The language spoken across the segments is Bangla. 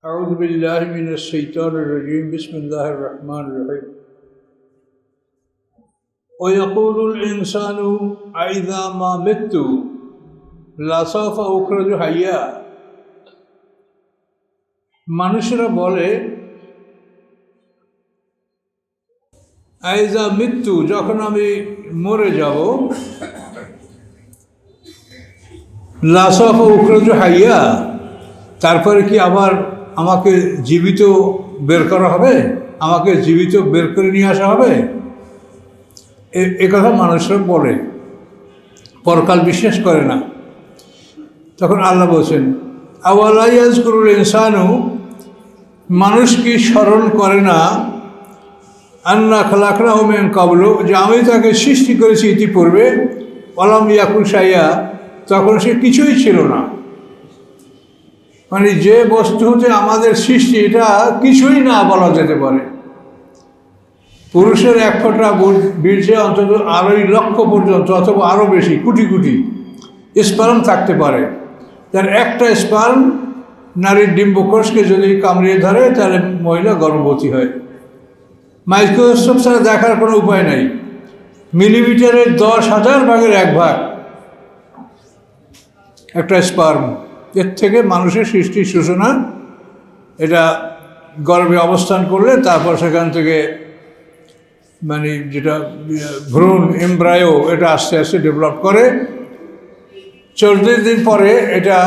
أعوذ بالله من الشيطان الرجيم بسم الله الرحمن الرحيم ويقول الإنسان أإذا ما مت لسوف أخرج حيا মানুষেরা বলে আইজা মৃত্যু যখন আমি মরে যাব লাসফ উখরজ হাইয়া তারপরে কি আবার আমাকে জীবিত বের করা হবে, আমাকে জীবিত বের করে নিয়ে আসা হবে। এ কথা মানুষরা বলে, পরকাল বিশ্বাস করে না। তখন আল্লাহ বলছেন আওয়ালা ইয়াজকুরুল ইনসানু, মানুষ কি স্মরণ করে না আন্না খালাকনাহু মিন ক্বাবলু, যে আমি তাকে সৃষ্টি করেছি ইতিপূর্বে, ওয়ালাম ইয়াকুন শাইআ, তখন সে কিছুই ছিল না। মানে যে বস্তু হতে আমাদের সৃষ্টি এটা কিছুই না বলা যেতে পারে। পুরুষের এক ফোঁটা বীর্যে অন্তত 2.5 লক্ষ পর্যন্ত অথবা আরও বেশি কোটি কোটি স্পার্ম থাকতে পারে। তার একটা স্পার্ম নারীর ডিম্বকোষকে যদি কামড়িয়ে ধরে তাহলে মহিলা গর্ভবতী হয়। মাইক্রোস্কোপ ছাড়া দেখার কোনো উপায় নাই। মিলিমিটারের 10,000 ভাগের 1 ভাগ একটা স্পার্ম। এর থেকে মানুষের সৃষ্টির সূচনা। এটা গর্ভে অবস্থান করলে তারপর সেখান থেকে মানে যেটা ভ্রূণ এমব্রায়ো, এটা আস্তে আস্তে ডেভেলপ করে। 40 দিন পরে এটা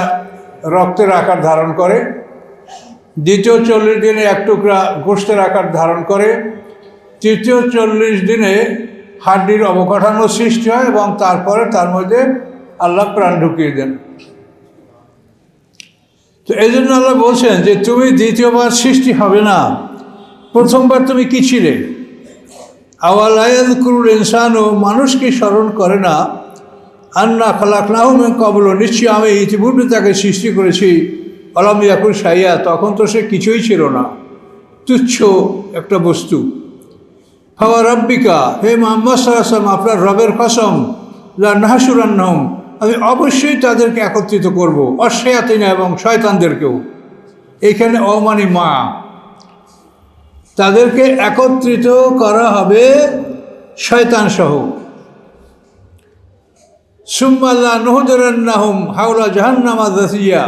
রক্তের আকার ধারণ করে। দ্বিতীয় 40 দিনে 1 টুকরা গোশতের আকার ধারণ করে। তৃতীয় 40 দিনে হাড্ডির অবকাঠামো সৃষ্টি হয় এবং তারপরে তার মধ্যে আল্লাহ প্রাণ ঢুকিয়ে দেন। তো এই জন্য আল্লাহ বলছেন যে তুমি দ্বিতীয়বার সৃষ্টি হবে না, প্রথমবার তুমি কি ছিলে। আওয়ালা ইয়াযকুরুল ইনসানু, মানুষ কি স্মরণ করে না আন্না খালাকনাহু মিন ক্বাবলু, নিশ্চয়ই আমি ইতিপূর্বে তাকে সৃষ্টি করেছি, ওয়ালাম ইয়াকুন শাইআ, তখন তো সে কিছুই ছিল না, তুচ্ছ একটা বস্তু। ফাওয়া রাব্বিকা, হে মুহাম্মদ সাল্লাল্লাহু আলাইহি ওয়াসাল্লাম, আপনার রবের কসম, লা নাহশুরান্নাহুম, আমি অবশ্যই তাদেরকে একত্রিত করব, অশায়াতিনা, এবং শয়তানদেরকেও। এইখানে অমানি মা, তাদেরকে একত্রিত করা হবে শয়তান সহ। সুম্মা লা নুহদিরান্নাহুম হাওলা জাহান্নামা যাসিয়া,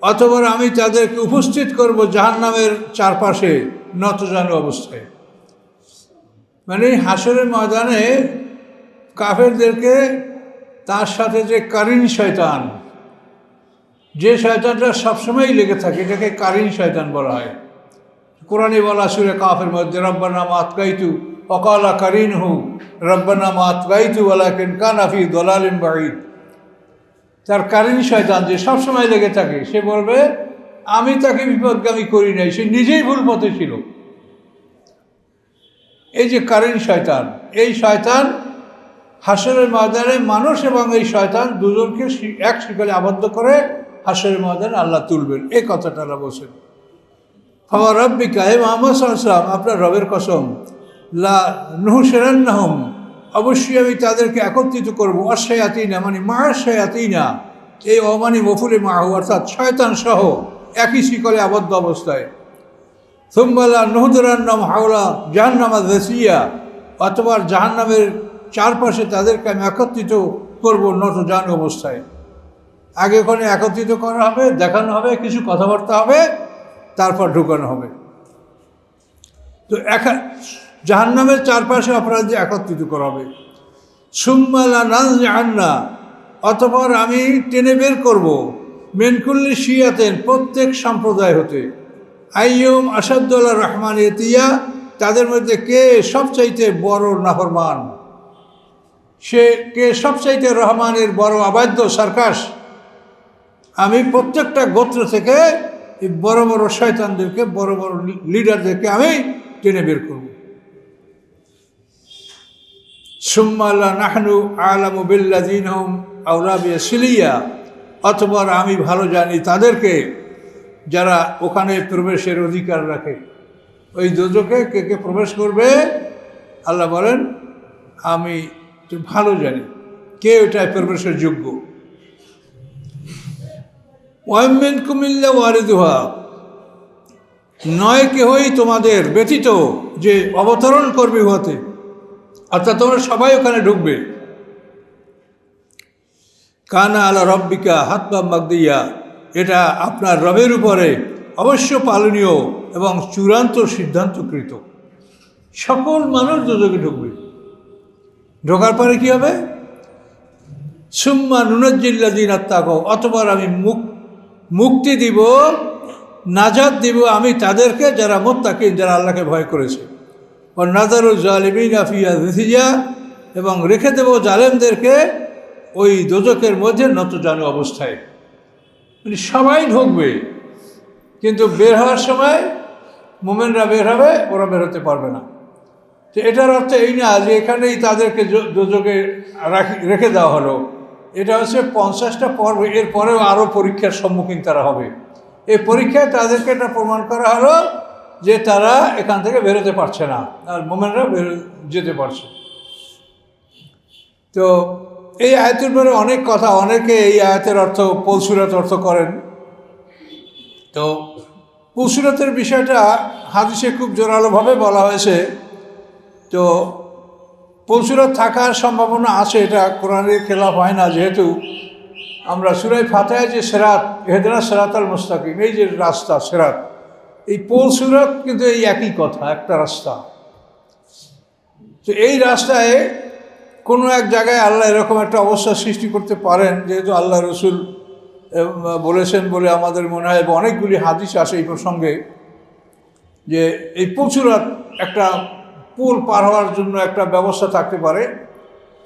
অতঃপর আমি তাদেরকে উপস্থিত করব জাহান্নামের চারপাশে নতজানু অবস্থায়। মানে হাসরের ময়দানে কাফেরদেরকে তার সাথে যে কারিন শয়তান, যে শয়তানটা সবসময়ই লেগে থাকে, এটাকে কারিন শয়তান বলা হয়। কোরআনে বলা সূরা কাফের মধ্যে রব্বানা মা আতগাইতু ওয়াকালা কারিনহু রব্বানা মা আতগাইতু ওয়ালাকিন কানা ফি দালালিন বাঈদ। তার কারিন শয়তান যে সবসময় লেগে থাকে, সে বলবে আমি তাকে বিপদগামী করি নাই, সে নিজেই ভুল পথে ছিল। এই যে কারিন শয়তান, এই শয়তান হাসরের ময়দানে মানুষ এবং এই শয়তান দুজনকে এক শিকলে আবদ্ধ করে হাসরের ময়দানে আল্লাহ তুলবেন। এই কথাটা আল্লাহ বলছেন। ফাওয়া রাব্বিকা, হে মুহাম্মদ সাল্লাল্লাহু আলাইহি ওয়াসাল্লাম, আপনার রবের কসম, লা নুহশিরান্নাহুম, অবশ্যই আমি তাদেরকে একত্রিত করবো, অশায়াতিনা মানে মা'আশ-শায়াতিনা, এই অমানি মফুলে মাহু, অর্থাৎ শয়তান সহ একই শিকলে আবদ্ধ অবস্থায়। সুম্মা লা নুহদিরান্নাহুম হাওলা জাহান্নামা যাসিয়া, অথবা জাহান্নামের চারপাশে তাদেরকে আমি একত্রিত করবো নতজানু অবস্থায়। আগে ওখানে একত্রিত করা হবে, দেখানো হবে, কিছু কথাবার্তা হবে, তারপর ঢুকানো হবে। তো জাহান্নামের চারপাশে অপরাধী একত্রিত করা হবে। সুম্মা লা নাযআন্না, অতঃপর আমি টেনে বের করব মিন কুল্লি শিয়াতেন, প্রত্যেক সম্প্রদায় হতে, আইয়ুম আশাদ্দু আলা রহমান ইতিয়া, তাদের মধ্যে কে সবচাইতে বড় নাফরমান, সে কে সবচাইতে রহমানের বড় অবাধ্য সার্কাস। আমি প্রত্যেকটা গোত্র থেকে এই বড় বড় শয়তানদেরকে, বড় বড় লিডারদেরকে আমি টেনে বের করব। সুম্মা লা নাহনু আ'লামু বিল্লাযীনা হুম আওলা বিসিলিয়া, অতঃপর আমি ভালো জানি তাদেরকে যারা ওখানে প্রবেশের অধিকার রাখে। ওই দোজখে কে কে প্রবেশ করবে আল্লাহ বলেন আমি ভালো জানি কে ওটায় প্রবেশের যোগ্য। ওয়ামিনকুম ইল্লা ওয়ারিদুহা, নয় কেহই তোমাদের ব্যতীত যে অবতরণ করবে উহাতে, অর্থাৎ তোমরা সবাই ওখানে ঢুকবে। কানা আলা রব্বিকা হাতবা মাকদিয়া, এটা আপনার রবের উপরে অবশ্য পালনীয় এবং চূড়ান্ত সিদ্ধান্তকৃত। সকল মানুষ দোজখে ঢুকবে। ঢোকার পরে কি হবে? সুম্মা নুনাজ্জিল্লাযীনা আত্তাকাও, অতঃপর আমি মুক্তি দিব, নাজাত দিব আমি তাদেরকে যারা মুত্তাকিন, যারা আল্লাহকে ভয় করেছে। ওয়া নাযারুজ জালিমিনা ফিহা জিথিয়া, এবং রেখে দেব জালেমদেরকে ওই দোজখের মধ্যে নতজানু অবস্থায়। মানে সবাই ঢুকবে, কিন্তু বের হওয়ার সময় মোমেনরা বের হবে, ওরা বের হতে পারবে না। তো এটার অর্থ এই না যে এখানেই তাদেরকে দোজখে রেখে দেওয়া হলো। এটা হচ্ছে 50টা পর্ব, এর পরেও আরও পরীক্ষার সম্মুখীন তারা হবে। এই পরীক্ষায় তাদেরকে এটা প্রমাণ করা হলো যে তারা এখান থেকে বেরোতে পারছে না, আর মোমেনরা যেতে পারছে। তো এই আয়াতের পরে অনেক কথা, অনেকে এই আয়াতের অর্থ পুলসিরাত অর্থ করেন। তো পুলসিরাতের বিষয়টা হাদিসে খুব জোরালোভাবে বলা হয়েছে। তো পুলসিরাত থাকার সম্ভাবনা আছে, এটা কোরআনের খেলাফ হয় না, যেহেতু আমরা সূরা ফাতিহায় যে সিরাত, ইহদিনা সিরাতাল মুস্তাকিম, এই যে রাস্তা সিরাত, এই পুলসিরাত কিন্তু এই একই কথা, একটা রাস্তা। তো এই রাস্তায় কোনো এক জায়গায় আল্লাহ এরকম একটা অবস্থা সৃষ্টি করতে পারেন, যেহেতু আল্লাহ রসুল বলেছেন বলে আমাদের মনে হয়, এবং অনেকগুলি হাদিস আসে এই প্রসঙ্গে, যে এই পুলসিরাত একটা পুল পার হওয়ার জন্য একটা ব্যবস্থা থাকতে পারে,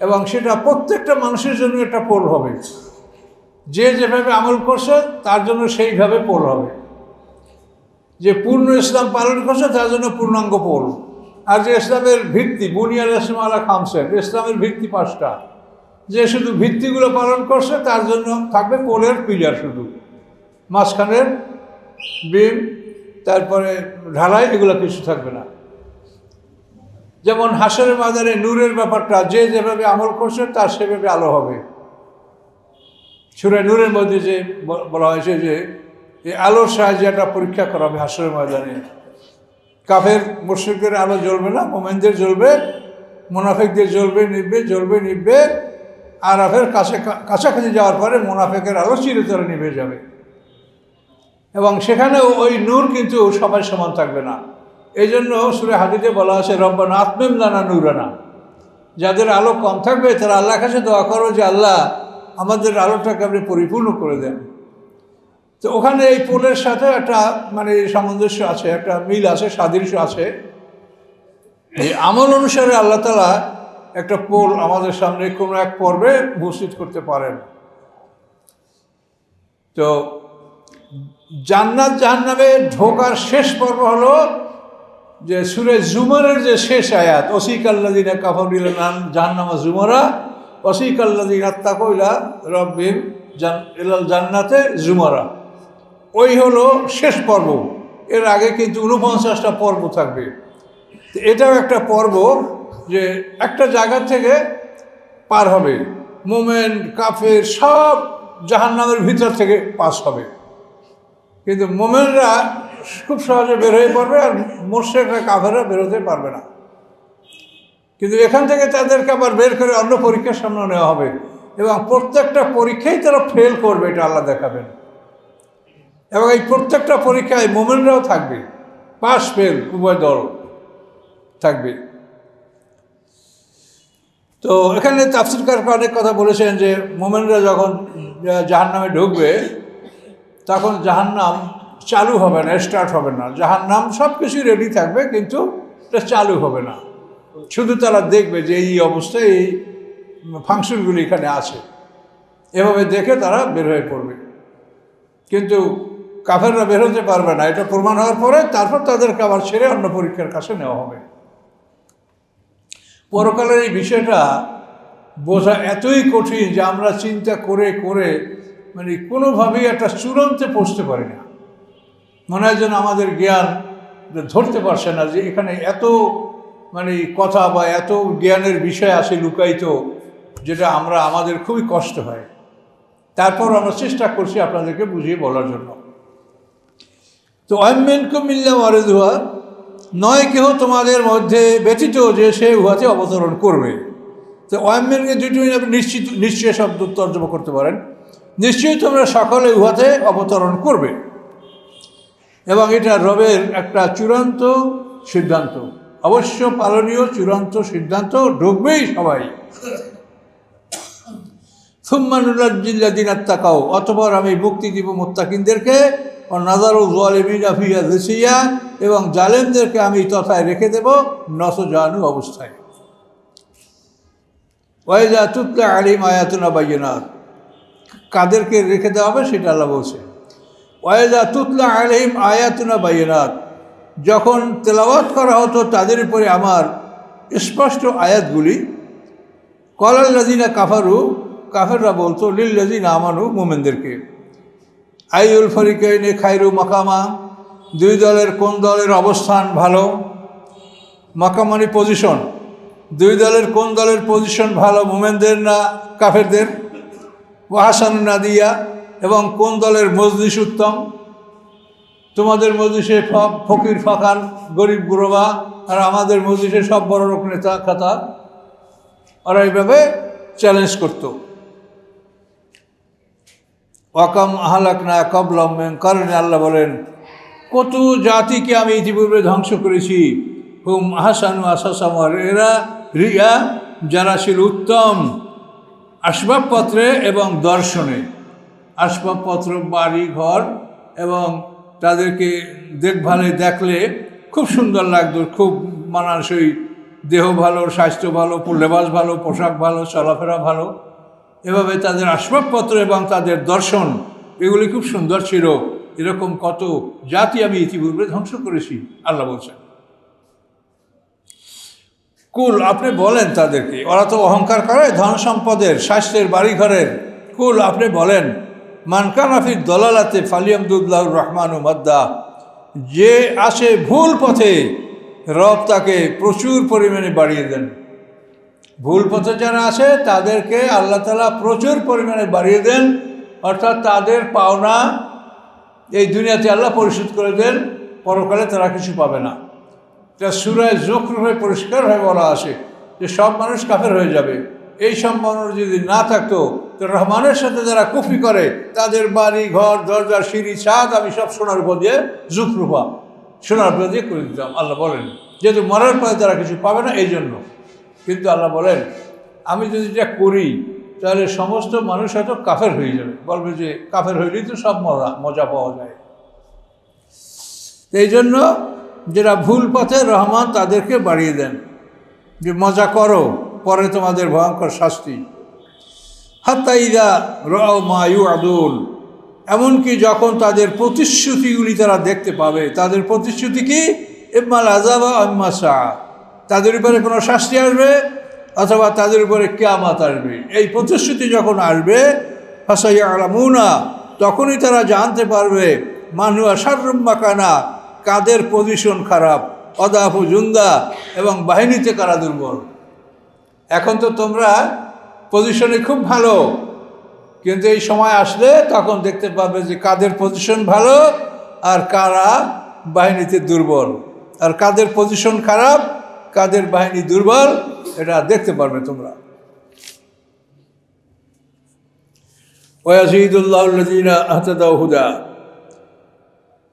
এবং সেটা প্রত্যেকটা মানুষের জন্য একটা পোল হবে। যে যেভাবে আমল করছে তার জন্য সেইভাবে পোল হবে। যে পূর্ণ ইসলাম পালন করছে তার জন্য পূর্ণাঙ্গ পোল। আর যে ইসলামের ভিত্তি, বুনিয়াল ইসলাম আলা খামসেন, ইসলামের ভিত্তি 5টা, যে শুধু ভিত্তিগুলো পালন করছে তার জন্য থাকবে পোলের পিলার, শুধু মাঝখানের বিম, তারপরে ঢালাই, এগুলো কিছু থাকবে না। যেমন হাশরের ময়দানে নূরের ব্যাপারটা, যে যেভাবে আমল করছে তার সেভাবে আলো হবে। সূরা নূরের মধ্যে যে বলা হয়েছে যে এই আলোর সাহায্যে একটা পরীক্ষা করা হবে হাশরের ময়দানে। কাফের মুশরিকদের আলো জ্বলবে না, মোমেনদের জ্বলবে, মুনাফিকদের জ্বলবে, নিভবে। আরাফের কাছাকাছি যাওয়ার পরে মুনাফিকের আলো চিরতরে নিভে যাবে। এবং সেখানে ওই নূর কিন্তু সবাই সমান থাকবে না। এই জন্য সূরা হাদীদে বলা আছে, রব্বানা আতমিম লানা নূরানা, যাদের আলো কম থাকবে তারা আল্লাহর কাছে দোয়া করো যে আল্লাহ আমাদের আলোটাকে আপনি পরিপূর্ণ করে দেন। তো ওখানে এই পোলের সাথে একটা মানে সামঞ্জস্য আছে, একটা মিল আছে, সাদৃশ্য আছে। এই আমল অনুসারে আল্লাহ তাআলা একটা পোল আমাদের সামনে কোনো এক পর্বে উপস্থিত করতে পারেন। তো জান্নাত জাহান্নামে ঢোকার শেষ পর্ব হলো যে সূরা জুমারের যে শেষ আয়াত, ওয়াসিকাল্লাযিনা কাফারু ইলা জাহান্নামা জুমারা ওয়াসিকাল্লাযিনা তাকাউ ইলা রাব্বিহিম ইলাল জান্নাতে জুমারা, ওই হলো শেষ পর্ব। এর আগে কিন্তু 49টা পর্ব থাকবে। তো এটাও একটা পর্ব যে একটা জায়গা থেকে পার হবে, মোমেন কাফের সব জাহান্নামের ভিতর থেকে পাস হবে, কিন্তু মোমেনরা খুব সহজে বের হয়ে পড়বে, আর মুশরিকরা কাফেররা বেরোতে পারবে না। কিন্তু এখান থেকে তাদেরকে আবার বের করে অন্য পরীক্ষার সামনে নেওয়া হবে, এবং প্রত্যেকটা পরীক্ষায় তারা ফেল করবে, এটা আল্লাহ দেখাবেন। এবং এই প্রত্যেকটা পরীক্ষায় মোমেনরাও থাকবে, পাস ফেল উভয় দল থাকবে। তো এখানে তাফসীরকার অনেক কথা বলেছেন যে মোমেনরা যখন জাহান্নামে ঢুকবে তখন জাহান্নাম চালু হবে না, স্টার্ট হবে না। জাহান্নাম সব কিছু রেডি থাকবে, কিন্তু এটা চালু হবে না। শুধু তারা দেখবে যে এই অবস্থায় এই ফাংশনগুলি এখানে আছে, এভাবে দেখে তারা বের হয়ে পড়বে। কিন্তু কাফেররা বের হতে পারবে না, এটা প্রমাণ হওয়ার পরে তারপর তাদেরকে আবার ছেড়ে অন্য পরীক্ষার কাছে নেওয়া হবে। পরকালের এই বিষয়টা বোঝা এতই কঠিন যে আমরা চিন্তা করে করে মানে কোনোভাবেই একটা চূড়ান্তে পৌঁছতে পারি না। মনে হয় যেন আমাদের জ্ঞান ধরতে পারছে না যে এখানে এত মানে কথা বা এত জ্ঞানের বিষয় আছে লুকায়িত, যেটা আমাদের খুবই কষ্ট হয়। তারপর আমরা চেষ্টা করছি আপনাদেরকে বুঝিয়ে বলার জন্য। তো অমিনকুম ইল্লা ওয়ারিদুহা, নয় কেহ তোমাদের মধ্যে ব্যতীত যে সে উহাতে অবতরণ করবে। তো অমিনকে দুটি আপনি নিশ্চয় শব্দ তর্জমা করতে পারেন, নিশ্চয়ই তোমরা সকলে উহাতে অবতরণ করবে। এবং এটা রবের একটা চূড়ান্ত সিদ্ধান্ত, অবশ্য পালনীয় চূড়ান্ত সিদ্ধান্ত, ঢুকবেই সবাই। সুম্মানুল্লাযিল্লাযিনা তাকাও, অতঃপর আমি মুক্তি দিব মুত্তাকিনদেরকে, ও নাযারু যালিমিনা ফিহা জিসিয়া, এবং জালেমদেরকে আমি তথায় রেখে দেব নতজানু অবস্থায়। ওয়াইজা তুতলা আলাইহিম আয়াতুনা বায়্যিনাত, কাদেরকে রেখে দেওয়া হবে সেটা আল্লাহ বলছে। ওয়াইজা তুতলা আলাইহিম আয়াতুনা বায়্যিনাত, যখন তেলাওয়াত করা হতো তাদের উপরে আমার স্পষ্ট আয়াতগুলি, ক্বালাল্লাযিনা কাফারু, কাফেররা বলতো, লিল্লাযিনা আমানু, মুমিনদেরকে, আইউল ফরিকাইনি খায়রু মাকামা, দুই দলের কোন দলের অবস্থান ভালো। মাকাম মানে পজিশন, দুই দলের কোন দলের পজিশন ভালো, মুমিনদের না কাফেরদের। ওয়াহাসানু নাদিয়া, এবং কোন দলের মজলিস উত্তম, তোমাদের মজলিসে ফকির ফাকার গরিব গুরবা, আর আমাদের মজলিসে সব বড় লোক নেতা খাতা। ওরা এইভাবে চ্যালেঞ্জ করত। ওয়াকাম আহলাকনা ক্বাবলাহুম মিন কারনি, আল্লাহ বলেন কত জাতিকে আমি ইতিপূর্বে ধ্বংস করেছি। হুম আহসানু আসাসামার, এরা রিয়া যারা ছিল উত্তম আসবাবপত্রে এবং দর্শনে। আসবাবপত্র, বাড়ি ঘর, এবং তাদেরকে দেখভালে দেখলে খুব সুন্দর লাগতো, খুব মানানসই, দেহ ভালো, স্বাস্থ্য ভালো, লেবাস ভালো, পোশাক ভালো, চলাফেরা ভালো। এভাবে তাদের আসবাবপত্র এবং তাদের দর্শন এগুলি খুব সুন্দর ছিল। এরকম কত জাতি আমি ইতিপূর্বে ধ্বংস করেছি, আল্লাহ বলছেন। কুল, আপনি বলেন তাদেরকে, ওরা তো অহংকার করে ধন সম্পদের, স্বাস্থ্যের, বাড়িঘরের। কুল, আপনি বলেন, মান কানা ফি দলালাতে ফালিয়ামদুল্লাহুর রহমানু মাদ্দা, যে আসে ভুল পথে রব তাকে প্রচুর পরিমাণে বাড়িয়ে দেন। ভুল পথে যারা আসে তাদেরকে আল্লাহ তাআলা প্রচুর পরিমাণে বাড়িয়ে দেন, অর্থাৎ তাদের পাওনা এই দুনিয়াতে আল্লাহ পরিশোধ করে দেন, পরকালে তারা কিছু পাবে না। এটা সূরা যুখরুফে পরিষ্কারভাবে বলা আছে যে সব মানুষ কাফের হয়ে যাবে। এই সম্ভাবনা যদি না থাকতো তো রহমানের সাথে যারা কুফরি করে তাদের বাড়ি ঘর দরজা সিঁড়ি ছাদ আমি সব সোনার উপর দিয়ে যুখরুফা, সোনার উপর দিয়ে করে দিতাম, আল্লাহ বলেন। যেহেতু মরার পরে তারা কিছু পাবে না এই জন্য। কিন্তু আল্লাহ বলেন আমি যদি এটা করি তাহলে সমস্ত মানুষ হয়তো কাফের হয়ে যাবে, বলবে যে কাফের হইলেই তো সব মজা পাওয়া যায়। এই জন্য যারা ভুল পথে রহমান তাদেরকে বাড়িয়ে দেন যে মজা করো, পরে তোমাদের ভয়ঙ্কর শাস্তি। হাত্তা ইযা রাও মা ইউআদুন, এমনকি যখন তাদের প্রতিশ্রুতিগুলি তারা দেখতে পাবে। তাদের প্রতিশ্রুতি কি? ইম্মাল আযাবা ইম্মা সাআ, তাদের উপরে কোনো শাস্তি আসবে অথবা তাদের উপরে কিয়ামত আসবে। এই প্রতিশ্রুতি যখন আসবে ফাসায়ালামুনা, তখনই তারা জানতে পারবে মান হুয়া শাররুম মাকানা, কাদের পজিশন খারাপ, অদাফু জুন্দা, এবং বাহিনীতে কারা দুর্বল। এখন তো তোমরা পজিশনে খুব ভালো, কিন্তু এই সময় আসলে তখন দেখতে পাবে যে কাদের পজিশন ভালো আর কারা বাহিনীতে দুর্বল, আর কাদের পজিশন খারাপ, কাদের বাহিনী দুর্বল, এটা দেখতে পারবে তোমরা। ওয়াজিদুল্লাহুল্লাযীনা আহতাদাউ হুদা,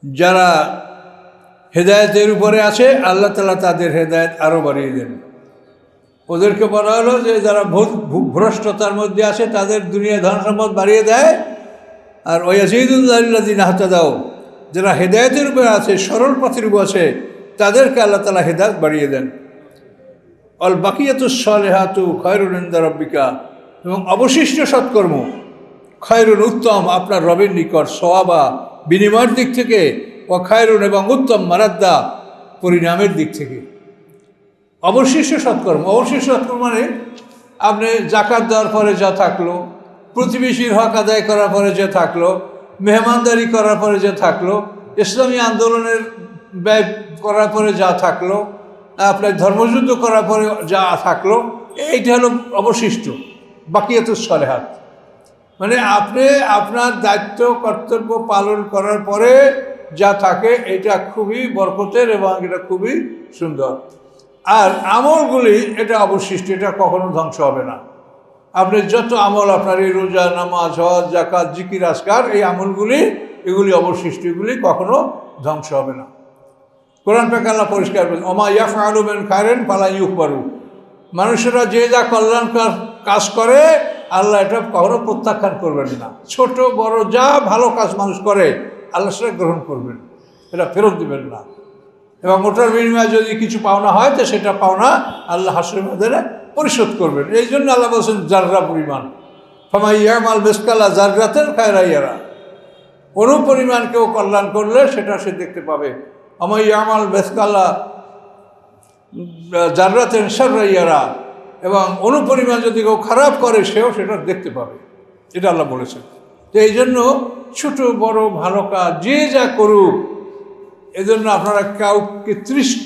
যারা হেদায়েতের উপরে আছে আল্লাহ তাআলা তাদের হেদায়েত আরও বাড়িয়ে দেন। ওদেরকে বলা হলো যে যারা ভ্রষ্টতার মধ্যে আছে তাদের দুনিয়া ধন সম্পদ বাড়িয়ে দেয়, আর ওয়াজিদুল্লাহুল্লাযীনা আহতাদাউ, যারা হেদায়েতের উপরে আছে, সরল পথের উপর আছে, তাদেরকে আল্লাহ তাআলা হেদায়েত বাড়িয়ে দেন। অল বাকিয়াতুস সালিহাতু খায়রুন ইনদা রাব্বিকা, এবং অবশিষ্ট সৎকর্ম খায়রুন উত্তম আপনার রবের নিকট, সওয়াবা বিনিময়ের দিক থেকে, ও খায়রুন এবং উত্তম মারাদ্দা পরিণামের দিক থেকে। অবশিষ্ট সৎকর্ম, অবশিষ্ট সৎকর্ম মানে আপনি জাকাত দেওয়ার পরে যা থাকলো, প্রতিবেশীর হক আদায় করার পরে যে থাকলো, মেহমানদারি করার পরে যে থাকলো, ইসলামী আন্দোলনের ব্যয় করার পরে যা থাকলো, আপনার ধর্মযুদ্ধ করার পরে যা থাকলো, এইটা হলো অবশিষ্ট বাকিয়াতুস সালিহাত। মানে আপনি আপনার দায়িত্ব কর্তব্য পালন করার পরে যা থাকে এটা খুবই বরকতের এবং এটা খুবই সুন্দর। আর আমলগুলি এটা অবশিষ্ট, এটা কখনো ধ্বংস হবে না। আপনি যত আমল, আপনার এই রোজা, নামাজ, হজ, যাকাত, জিকির, আজকার, এই আমলগুলি এগুলি অবশিষ্ট, এগুলি কখনো ধ্বংস হবে না। কোরআন পাক আল্লাহ পরিষ্কার বলেন, ওমা ইয়াফআলু মিন খায়রিন ফালা ইউকবারু। মানুষেরা যে যা কল্যাণকর কাজ করে আল্লাহ এটা কখনো প্রত্যাখ্যান করবেন না। ছোট বড় যা ভালো কাজ মানুষ করে আল্লাহ সেটা গ্রহণ করবেন, এটা ফেরত দিবেন না। এবং ওটার বিনিময়ে যদি কিছু পাওনা হয় তো সেটা পাওনা আল্লাহ হাসরের ময়দানে পরিশোধ করবেন। এই জন্য আল্লাহ বলছেন জাররা পরিমাণ, ফামান ইয়ামাল মিসকালা জাররাতিন খায়রান ইয়ারা। পরিমাণ কেউ কল্যাণ করলে সেটা সে দেখতে পাবে। ওমা ইয়ামাল মিসকালা জাররাতিন শাররান ইয়ারা। এবং পরিমাণ যদি কেউ খারাপ করে সেও সেটা দেখতে পাবে, এটা আল্লাহ বলেছেন। তো এই জন্য ছোট বড় ভালো কাজ যে যা করুক, এজন্য আপনারা কাউকে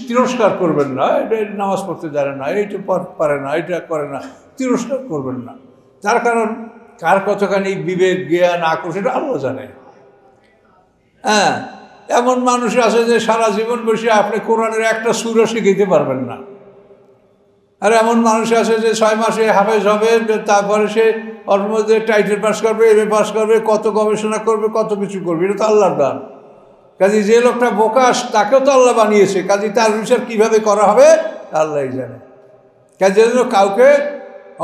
তিরস্কার করবেন না। এটা নামাজ পড়তে জানে না, এইটা পারে না, এটা করে না, তিরস্কার করবেন না। তার কারণ কার কতখানি বিবেক জ্ঞান আকর্ষণ সেটা আল্লাহ জানে। হ্যাঁ, এমন মানুষ আছে যে সারা জীবন বসে আপনি কোরআনের একটা সূরা শিখাইতে পারবেন না। আর এমন মানুষ আছে যে 6 মাসে হাফেজ হবে, তারপরে সে ওর মধ্যে টাইটেল পাস করবে, এমএ পাস করবে, কত গবেষণা করবে, কত কিছু করবে। এটা তো আল্লাহর দান। কাজে যে লোকটা বোকাস তাকেও তো আল্লাহ বানিয়েছে, কাজে তার বিচার কীভাবে করা হবে আল্লাহই জানে। কাজে জন্য কাউকে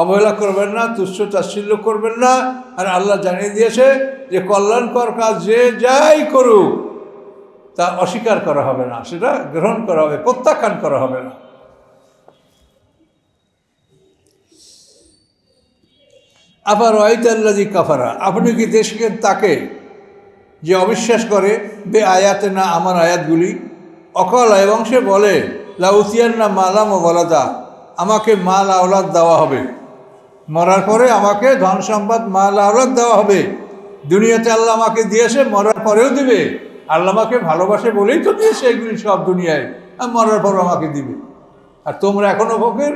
অবহেলা করবেন না, তুচ্ছ তাচ্ছিল্য করবেন না। আর আল্লাহ জানিয়ে দিয়েছে যে কল্যাণকর কাজ যে যাই করুক তা অস্বীকার করা হবে না, সেটা গ্রহণ করা হবে, প্রত্যাখ্যান করা হবে না। আবার ওয়াইতাল্লাযী কাফারা, আপনি কি দেখেন তাকে যে অবিশ্বাস করে, বে আয়াতে না আমার আয়াতগুলি, অকলা এবং সে বলে লাউতিয়ান্না মালাম ও ওয়ালাদা, আমাকে মাল আওলাদ দেওয়া হবে, মরার পরে আমাকে ধন সম্পদ মাল আওলাদ দেওয়া হবে। দুনিয়াতে আল্লাহ আমাকে দিয়েছে, মরার পরেও দিবে। আল্লাহ আমাকে ভালোবাসে বলেই তো দিয়েছে এগুলি সব দুনিয়ায়, আর মরার পরও আমাকে দিবে। আর তোমরা এখনও ফকির,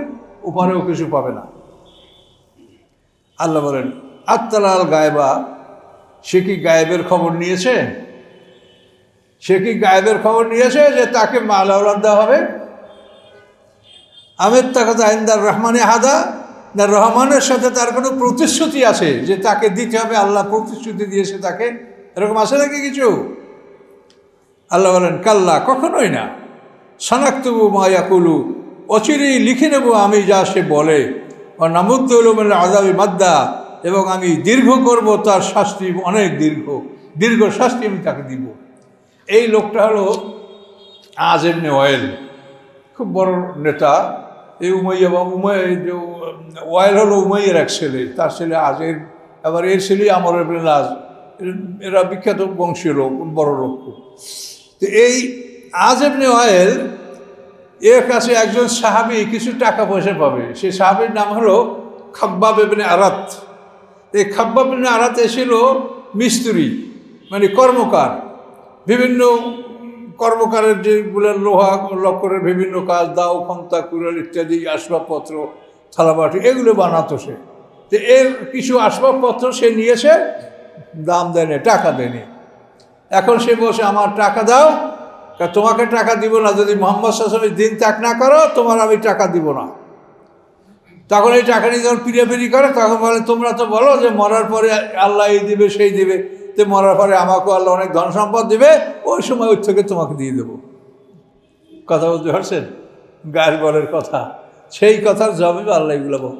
উপরেও কিছু পাবে না। আল্লাহ বলেন আত্তালাল গায়বা, সে কি গায়েবের খবর নিয়েছে? সে কি গায়েবের খবর নিয়েছে যে তাকে মাল আওলাদ দেওয়া হবে? আমের তাকাত আইন্দার রহমানে হাদা, না রহমানের সাথে তার কোনো প্রতিশ্রুতি আছে যে তাকে দিতে হবে? আল্লাহ প্রতিশ্রুতি দিয়েছে তাকে, এরকম আছে নাকি কিছু? আল্লাহ বলেন কাল্লা, কখনোই না। সানাক্তবু মা ইয়াকুলু, অচিরেই লিখে নেব আমি যা সে বলে। ও নামুদ্দুল আযাবি মাদ্দা, এবং আমি দীর্ঘ করব তার শাস্তি, অনেক দীর্ঘ শাস্তি আমি তাকে দিব। এই লোকটা হলো আজ ইবনে ওয়াইল, খুব বড় নেতা। এই উমাইয়া বা যে ওয়াইল হলো উমাইয়ার এক ছেলে, তার ছেলে আজের, আবার এর ছেলে আমর ইবনে আজ, এরা বিখ্যাত বংশীয় লোক, বড় লোক। তো এই আজ ইবনে ওয়াইল, এর কাছে একজন সাহাবী কিছু টাকা পয়সা পাবে। সেই সাহাবীর নাম হলো খাব্বাব ইবনে আরাত। এই খাব্বাব ইবনে আরাত এসেছিল মিস্ত্রি, মানে কর্মকার, বিভিন্ন কর্মকারের যেগুলো লোহা লক্করের বিভিন্ন কাজ, দাও, খন্তা, কুড়াল ইত্যাদি আসবাবপত্র, থালাবাটি, এগুলো বানাতো সে। তো এর কিছু আসবাবপত্র সে নিয়েছে, দাম দেয়নি, টাকা দেয়নি। এখন সে বলছে আমার টাকা দাও, তোমাকে টাকা দিব না, যদি মোহাম্মদ সাল্লাল্লাহু আলাইহি ওয়াসাল্লাম দিন ত্যাগ না করো তোমার আমি টাকা দিব না। তখন এই টাকা নিয়ে যখন পিড়াপিড়ি করে তখন বলে তোমরা তো বলো যে মরার পরে আল্লাহ এই দিবে সেই দিবে, তো মরার পরে আমাকেও আল্লাহ অনেক ধন সম্পদ দেবে, ওই সময় ওই থেকে তোমাকে দিয়ে দেবো। কথা বলতে পারছেন? গায়ের বলের কথা, সেই কথার জবাবে আল্লাহ এগুলো বল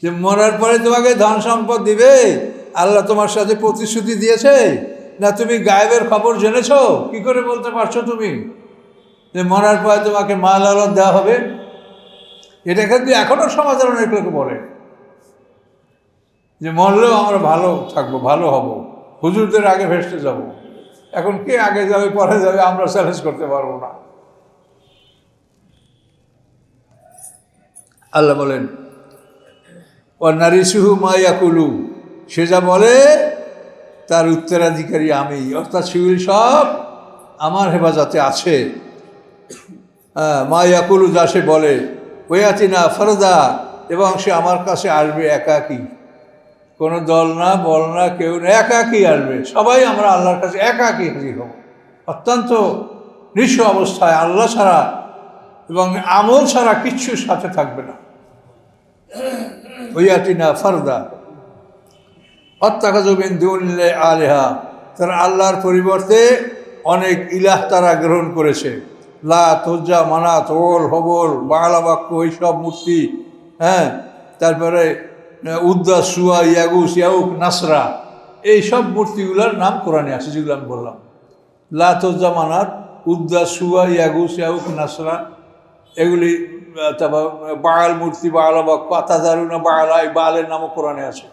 যে মরার পরে তোমাকে ধন সম্পদ দিবে, আল্লাহ তোমার সাথে প্রতিশ্রুতি দিয়েছে না? তুমি গায়েবের খবর জেনেছ, কি করে বলতে পারছো তুমি যে মরার পরে তোমাকে মাল আওলাদ দেওয়া হবে? এটা কিন্তু এখনও সমাজের অনেক লোকে বলে যে মরলেও আমরা ভালো থাকবো, ভালো হব, হুজুরদের আগে ভেসতে যাব। এখন কে আগে যাবে পরে যাবে আমরা চ্যালেঞ্জ করতে পারবো না। আল্লাহ বলেন ও নারিসুহু মা ইয়াকুলু, সে যা বলে তার উত্তরাধিকারী আমি, অর্থাৎ সেগুলি সব আমার হেফাজতে আছে। মা ইয়াকুলু, যা সে বলে, ওয়াতিনা ফরদা, এবং সে আমার কাছে আসবে একাকী, কোনো দল না, বল না, কেউ না, একাকী আসবে। সবাই আমরা আল্লাহর কাছে একাকী হাজির হব। অত্যন্ত নিঃস্ব অবস্থায় আল্লাহ ছাড়া এবং আমল ছাড়া কিচ্ছু সাথে থাকবে না। ওয়াতিনা ফারদা অত্যাকাযু মিন দুনিল্লাহি আলিহা, তারা আল্লাহর পরিবর্তে অনেক ইলাহ তারা গ্রহণ করেছে। লাত, উজ্জা, মানাত, ওল, হবল, বাংলা বাক্য, এইসব মূর্তি, হ্যাঁ, তারপরে উদ্দা, সুয়া, ইয়াগুস, ইয়াউক, নাসরা, এইসব মূর্তিগুলোর নাম কোরআনে আছে, যেগুলো আমি বললাম। লাত, উজ্জা, মানাত, উদ্দা, সুয়া, ইয়াগুস, ইয়াউক, নাসরা, এগুলি, তারপর বায়াল মূর্তি, বাংলা বাক্য, আতাজারুনা বায়ালা, এই বায়ালের নামও কোরআনে আছে।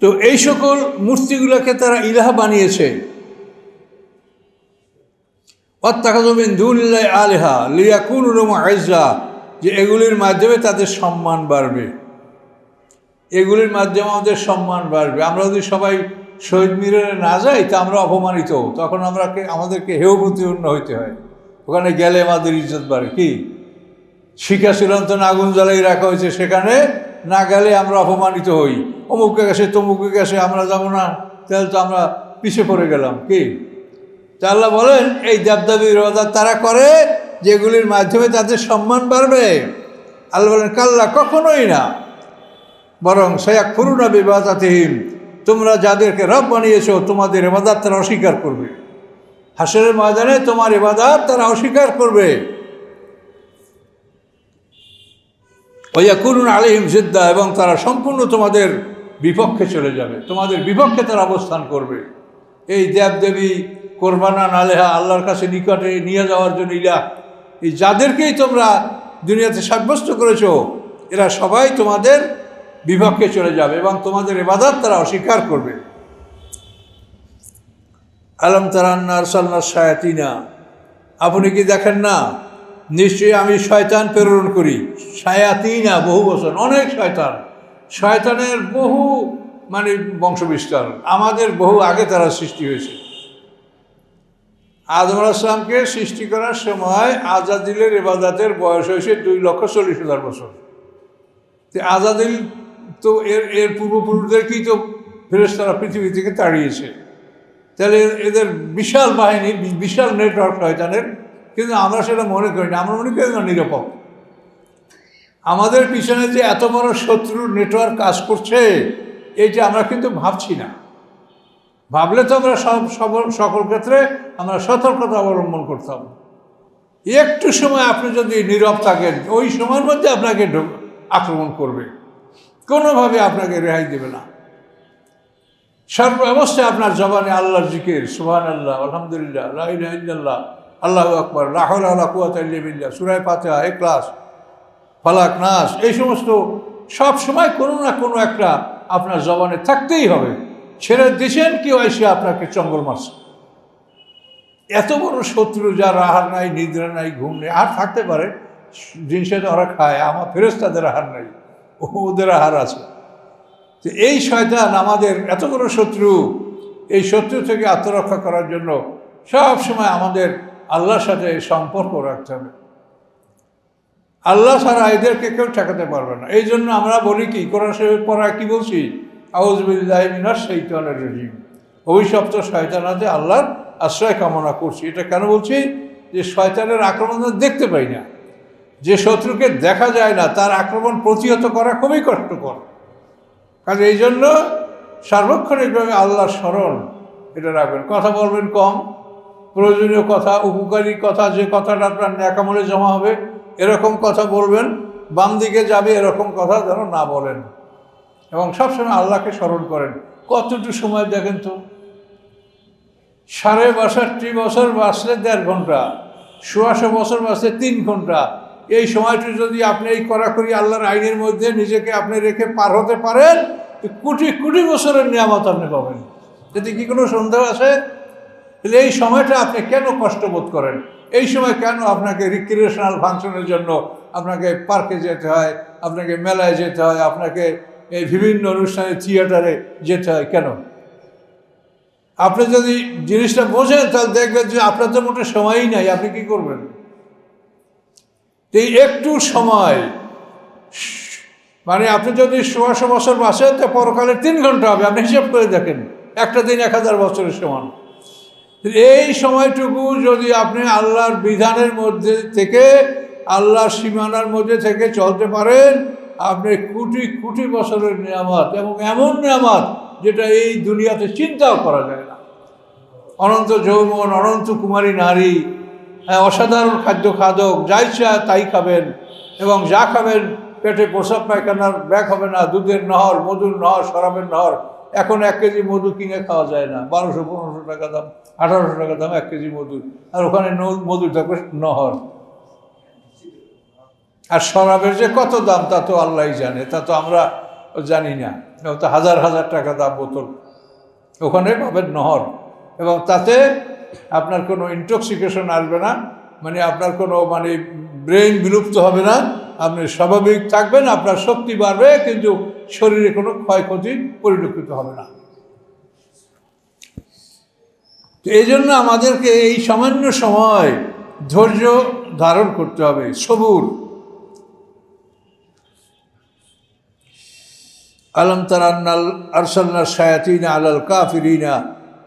তো এই সকল মূর্তিগুলোকে তারা ইলাহ বানিয়েছে। ওয়াত্তাখাযু মিন দুনিল্লাহি আলিহা লিয়াকুনু লাহুম ইজ্জা, যে এগুলির মাধ্যমে তাদের সম্মান বাড়বে, এগুলির মাধ্যমে আমাদের সম্মান বাড়বে। আমরা যদি সবাই শহীদ মিনারে না যাই তা আমরা অপমানিত, তখন আমাদেরকে হেয় প্রতিপন্ন হইতে হয়। ওখানে গেলে আমাদের ইজ্জত বাড়ে। কি শিখা চিরন্তন আগুন জ্বালাই রাখা হয়েছে, সেখানে না গেলে আমরা অপমানিত হই। অমুকে গেছে, তমুকে গেছে, আমরা যাব না, তাহলে তো আমরা পিছিয়ে পড়ে গেলাম। কি তা আল্লাহ বলেন, এই দেবদেবীর ইবাদত তারা করে যেগুলির মাধ্যমে তাদের সম্মান বাড়বে। আল্লাহ বলেন, কাল্লা, কখনোই না, বরং সায়াকফুরুনা বিইবাদাতিহিম, তোমরা যাদেরকে রব বানিয়েছো তোমাদের ইবাদত তারা অস্বীকার করবে। হাসরের ময়দানে তোমার ইবাদত তারা অস্বীকার করবে। ওয়ায়াকুনুনা আলাইহিম জিদ্দা, এবং তারা সম্পূর্ণ তোমাদের বিপক্ষে চলে যাবে, তোমাদের বিপক্ষে তারা অবস্থান করবে। এই দেবদেবী কোরবানান আলেহা, আল্লাহর কাছে নিকটে নিয়ে যাওয়ার জন্য ইলাহ, এই যাদেরকেই তোমরা দুনিয়াতে সাব্যস্ত করেছো, এরা সবাই তোমাদের বিপক্ষে চলে যাবে এবং তোমাদের ইবাদত তারা অস্বীকার করবে। আলম তারান্না আরসালনা শায়াতিনা, আপনি কি দেখেন না, নিশ্চয়ই আমি শয়তান প্রেরণ করি। শায়াতিনা, বহু বছর, অনেক শয়তান, শয়তানের বহু বংশবিস্তার, আমাদের বহু আগে তারা সৃষ্টি হয়েছে। আদম আলাইহিস সালামকে সৃষ্টি করার সময় আজাদিলের ইবাদতের বয়স হয়েছে 2,40,000 বছর। আজাদিল তো এর পূর্বপুরুষদেরকেই তো ফেরেশতারা পৃথিবী থেকে তাড়িয়েছে। তাহলে এদের বিশাল বাহিনী, বিশাল নেটওয়ার্ক শয়তানের, কিন্তু আমরা সেটা মনে করি না। আমরা মনে করি না নিরাপদ। আমাদের পিছনে যে এত বড় শত্রুর নেটওয়ার্ক কাজ করছে, এইটা আমরা কিন্তু ভাবছি না। ভাবলে তো আমরা সকল ক্ষেত্রে আমরা সতর্কতা অবলম্বন করতাম। একটু সময় আপনি যদি নীরব থাকেন, ওই সময়ের মধ্যে আপনাকে আক্রমণ করবে, কোনোভাবে আপনাকে রেহাই দেবে না। সর্ব অবস্থায় আপনার জবানে আল্লাহর জিকির, সুবহানাল্লাহ, আলহামদুলিল্লাহ, লা ইলাহা ইল্লাল্লাহ, আল্লাহু আকবার, লা হাওলা ওয়ালা কুওয়াতা ইল্লা বিল্লাহ, সূরা ফাতিহা, ইখলাস, ফালাক, নাস, এই সমস্ত সব সময় কোনো না কোনো একটা আপনার জবানে থাকতেই হবে। ছেড়ে দিয়েছেন, কেউ এসে আপনাকে চঙ্গল মারছে। এত বড় শত্রু, যার আহার নাই, নিদ্রা নাই, ঘুম নেই, আর থাকতে পারে, জিনিসে তো ওরা খায়, আমার ফেরেশতাদের আহার নাই, ওদের আহার আছে। তো এই শয়তান আমাদের এত বড় শত্রু, এই শত্রু থেকে আত্মরক্ষা করার জন্য সব সময় আমাদের আল্লাহর সাথে সম্পর্ক রাখতে হবে। আল্লাহ ছাড়া এদেরকে কেউ ঠেকাতে পারবে না। এই জন্য আমরা বলি কি, কোরআন শরীফ পড়ায় কি বলছি, আউযু বিল্লাহি মিনাশ শাইতানির রাজিম, অভিশপ্ত শয়তানাতে আল্লাহর আশ্রয় কামনা করছি। এটা কেন বলছি, যে শয়তানের আক্রমণ দেখতে পাই না, যে শত্রুকে দেখা যায় না, তার আক্রমণ প্রতিহত করা খুবই কষ্টকর। কাজে এই জন্য সার্বক্ষণিকভাবে আল্লাহর স্মরণ এটা রাখবেন। কথা বলবেন কম, প্রয়োজনীয় কথা, উপকারী কথা, যে কথাটা আপনার ন্যাকামলে জমা হবে এরকম কথা বলবেন। বাম দিকে যাবে এরকম কথা যেন না বলেন, এবং সবসময় আল্লাহকে স্মরণ করেন। কতটুকু সময় দেখেন তো, 62 বছর বাঁচলে 1.5 ঘন্টা, 100 বছর বাঁচলে 3 ঘন্টা। এই সময়টি যদি আপনি এই কড়াকড়ি আল্লাহর আইনের মধ্যে নিজেকে আপনি রেখে পার হতে পারেন, কোটি কোটি বছরের নিয়ামত আপনি পাবেন। যদি কি কোনো সন্দেহ আছে? তাহলে এই সময়টা আপনি কেন কষ্ট বোধ করেন? এই সময় কেন আপনাকে রিক্রিয়েশনাল ফাংশনের জন্য আপনাকে পার্কে যেতে হয়, আপনাকে মেলায় যেতে হয়, আপনাকে এই বিভিন্ন অনুষ্ঠানে, থিয়েটারে যেতে হয়? কেন? আপনি যদি জিনিসটা বোঝেন তাহলে দেখবেন যে আপনার তো মোটে সময়ই নাই, আপনি কি করবেন? এই একটু সময়, আপনি যদি 100 বছর বাঁচেন তো পরকালে 3 ঘন্টা হবে। আপনি হিসাব করে দেখেন, একটা দিন 1000 বছরের সমান। এই সময়টুকু যদি আপনি আল্লাহর বিধানের মধ্যে থেকে, আল্লাহর সীমানার মধ্যে থেকে চলতে পারেন, আপনি কোটি কোটি বছরের নিয়ামত, এবং এমন নিয়ামত যেটা এই দুনিয়াতে চিন্তাও করা যায় না। অনন্ত যৌবন, অনন্ত কুমারী নারী, অসাধারণ খাদ্য খাদক, যা ইচ্ছা তাই খাবেন, এবং যা খাবেন পেটে প্রসাব পায়খানার ব্যাগ হবে না। দুধের নহর, মধুর নহর, শরাবের নহর। এখন 1 কেজি মধু কিনে খাওয়া যায় না, 1200-1500 টাকা দাম, 1800 টাকা দাম 1 কেজি মধু। আর ওখানে মধু থাকবে নহর। আর শরাবের যে কত দাম তা তো আল্লাহই জানে, তা তো আমরা জানি না। তো হাজার হাজার টাকা দাম বোতল, ওখানে পাবেন নহর। এবং তাতে আপনার কোনো ইনটক্সিকেশন আসবে না, মানে আপনার কোনো ব্রেন বিলুপ্ত হবে না, আপনি স্বাভাবিক থাকবেন, আপনার শক্তি বাড়বে, কিন্তু শরীরে কোনো ক্ষয়ক্ষতি পরিলক্ষিত হবে না। তো এই জন্য আমাদেরকে এই সামান্য সময় ধৈর্য ধারণ করতে হবে, সবুর। আলম তারান্নাল আরসালনা শায়াতিনা আলাল কাফিরিনা,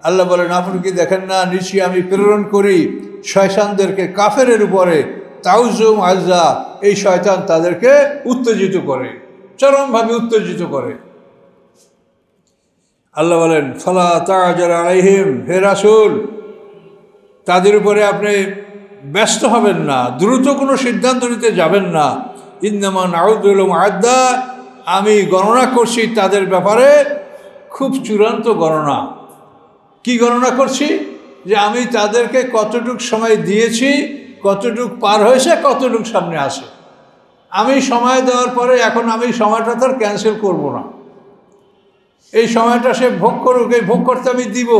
আল্লাহ বলেন আপনি কি দেখেন না, নিশ্চয়ই আমি প্রেরণ করি শয়তানদেরকে কাফেরের উপরে। তাউজুম আজ্জা, এই শয়তান তাদেরকে উত্তেজিত করে, চরমভাবে উত্তেজিত করে। আল্লাহ বলেন ফালা তাআজাল আলাইহিম, হে রাসূল তাদের উপরে আপনি ব্যস্ত হবেন না, দ্রুত কোনো সিদ্ধান্ত নিতে যাবেন না। ইন্নামা নাউযু লাহুম আদ্দা, আমি গণনা করছি তাদের ব্যাপারে খুব চূড়ান্ত গণনা। কি গণনা করছি? যে আমি তাদেরকে কতটুক সময় দিয়েছি, কতটুক পার হয়েছে, কতটুক সামনে আসে। আমি সময় দেওয়ার পরে এখন আমি সময়টা তার ক্যান্সেল করব না। এই সময়টা সে ভোগ করুক, এই ভোগ করতে আমি দিব।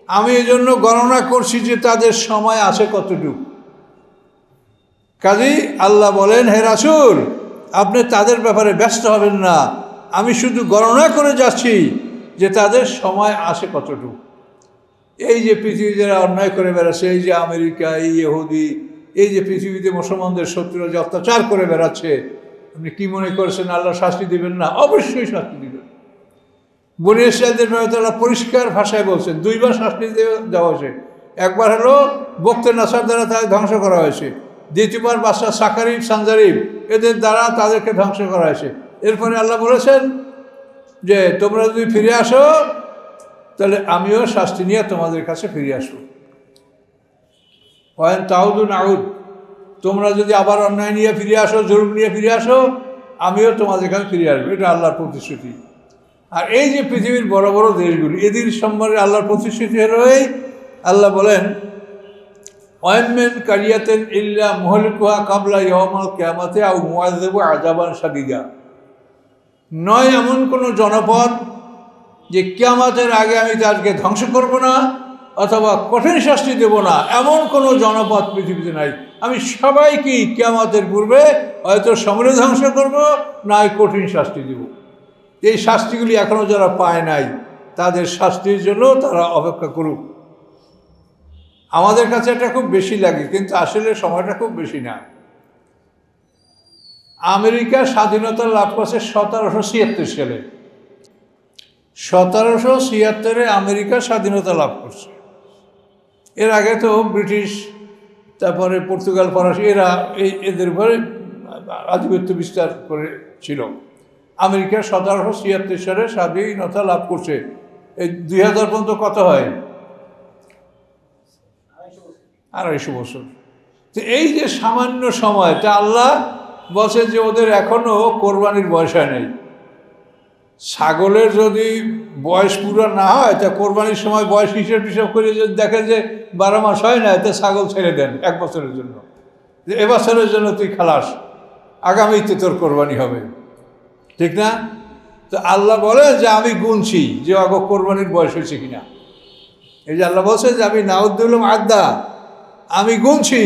আমি এই জন্য গণনা করছি যে তাদের সময় আছে কতটুক। কাজেই আল্লাহ বলেন হে রাসূল আপনি তাদের ব্যাপারে ব্যস্ত হবেন না, আমি শুধু গণনা করে যাচ্ছি যে তাদের সময় আসে কতটুকু। এই যে পৃথিবী যারা অন্যায় করে বেড়াচ্ছে, এই যে আমেরিকা, এই ইহুদি, এই যে পৃথিবীতে মুসলমানদের শত্রুরা যে অত্যাচার করে বেড়াচ্ছে, আপনি কি মনে করছেন আল্লাহ শাস্তি দিবেন না? অবশ্যই শাস্তি দিবেন। বনী ইসরাঈলদের ব্যাপারে তারা পরিষ্কার ভাষায় বলছেন, 2 বার শাস্তি দেওয়া হয়েছে। একবার হলো বক্তে নাসার দ্বারা তাদের ধ্বংস করা হয়েছে, দ্বিতীয়বার বাদশা সাকারিব সানজারিব এদের দ্বারা তাদেরকে ধ্বংস করা হয়েছে। এরপরে আল্লাহ বলেছেন যে তোমরা যদি ফিরে আসো তাহলে আমিও শাস্তি নিয়ে তোমাদের কাছে ফিরে আসবো। ওয়াইন তাউদু নাউদ, তোমরা যদি আবার অন্যায় নিয়ে ফিরে আসো, জুলুম নিয়ে ফিরে আসো, আমিও তোমাদের কাছে ফিরে আসবো। এটা আল্লাহর প্রতিশ্রুতি। আর এই যে পৃথিবীর বড় বড় দেশগুলি, এদের সম্পর্কে আল্লাহর প্রতিশ্রুতি হলোই আল্লাহ বলেন ওয়াইমেন কারিয়াতেন ইল্লা মুহলিকুহা কাবলা ইয়াউমাল কিয়ামাতি আও মুআযযিবু আযাবান শাদীদা, নয় এমন কোনো জনপদ যে কিয়ামতের আগে আমি তাদেরকে ধ্বংস করব না অথবা কঠিন শাস্তি দেব না, এমন কোনো জনপদ পৃথিবীতে নাই। আমি সবাইকেই কিয়ামতের পূর্বে হয়তো সমূলে ধ্বংস করব, নয় কঠিন শাস্তি দেব। এই শাস্তিগুলি এখনও যারা পায় নাই তাদের শাস্তির জন্য তারা অপেক্ষা করুক। আমাদের কাছে এটা খুব বেশি লাগে, কিন্তু আসলে সময়টা খুব বেশি না। আমেরিকা স্বাধীনতা লাভ করছে 1776 সালে। 1776-এ আমেরিকা স্বাধীনতা লাভ করছে। এর আগে তো ব্রিটিশ, তারপরে পর্তুগাল, ফরাসি এরা এদের উপরে আধিপত্য বিস্তার করেছিল। আমেরিকা 1776 সালে স্বাধীনতা লাভ করছে। এই 2000 পর্যন্ত কত হয়? 250 বছর। তো এই যে সামান্য সময়, তা আল্লাহ বলছে যে ওদের এখনও কোরবানির বয়স হয় নাই। ছাগলের যদি বয়স পুরো না হয় তা কোরবানির সময় বয়স হিসেব করে যদি দেখেন যে 12 মাস হয় না, এতে ছাগল ছেড়ে দেন 1 বছরের জন্য, যে এবছরের জন্য তুই খালাস, আগামীতে তোর কোরবানি হবে, ঠিক না? তো আল্লাহ বলে যে আমি গুনছি যে আগে কোরবানির বয়স হয়েছে কিনা। এই যে আল্লাহ বলছে যে আমি নাউদ্দুল্লাহ আদ্দা, আমি গুনছি।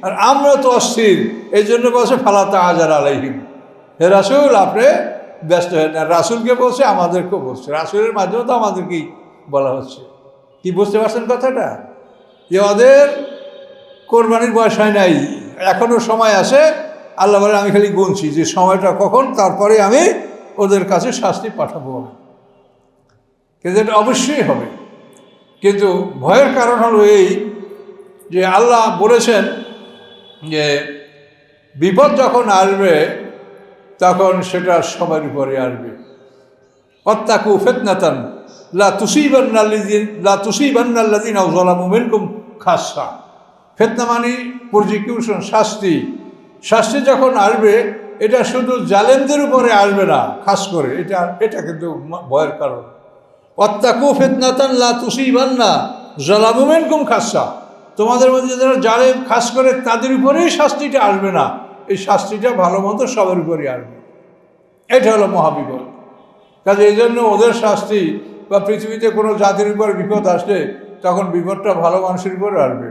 আর আমরা তো অস্থির, এই জন্য বলছে ফালা তাআজাল আলাইহিম, হে রাসূল আপনি ব্যস্ত হয়ে না। রাসূলকে বলছে, আমাদেরকেও বলছে, রাসূলের মাধ্যমে তো আমাদেরকেই বলা হচ্ছে। কি বুঝতে পারছেন কথাটা? যে ওদের কোরবানির বয়স হয় নাই, এখনও সময় আছে। আল্লাহ বলে আমি খালি গুনছি যে সময়টা কখন, তারপরে আমি ওদের কাছে শাস্তি পাঠাবো। কিন্তু এটা অবশ্যই হবে। কিন্তু ভয়ের কারণ হলো এই যে আল্লাহ বলেছেন যে বিপদ যখন আসবে তখন সেটা সবার উপরে আসবে। ওয়াত্তাকু ফিতনাতান লা তুসিবান্নাল্লাযিনা যালামু মিনকুম খাসসা। ফিতনা মানে প্রজিকিউশন, শাস্তি। শাস্তি যখন আসবে এটা শুধু জালেমদের উপরে আসবে না, খাস করে এটা কিন্তু ভয়ের কারণ। ওয়াত্তাকু ফিতনাতান লা তুসিবান্না যালামু মিনকুম খাসসা। তোমাদের মধ্যে যারা জালেম, খাস করে তাদের উপরেই শাস্তিটা আসবে না, এই শাস্তিটা ভালো মতো সবার উপরেই আসবে। এটা হলো মহাবিপদ। কাজে এই জন্য ওদের শাস্তি বা পৃথিবীতে কোনো জাতির উপর বিপদ আসলে তখন বিপদটা ভালো মানুষের উপরে আসবে।